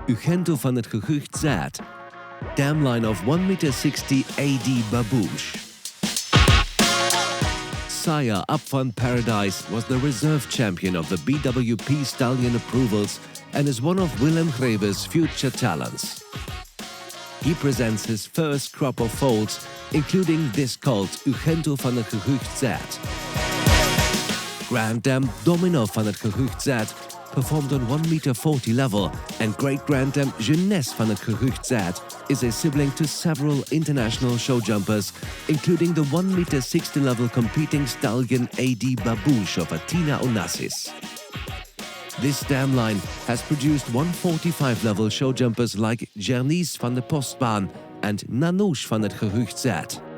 Ugento van het Gehucht, dam line of 1.60 m AD Babouche. Sire Up van Paradijs was the reserve champion of the BWP stallion approvals and is one of Willem Greve's future talents. He presents his first crop of foals, including this colt Ugento van het Gehucht. Grand Dam Domino van het Gehucht performed on 1.40 m level, and Great Grand Dam Jeunesse van het Gehucht is a sibling to several international show jumpers, including the 1.60 m level competing stallion AD Babouche of Athena Onassis. This dam line has produced 1.45 level show jumpers like Jernice van de Postbaan and Nanouche van het Gehucht.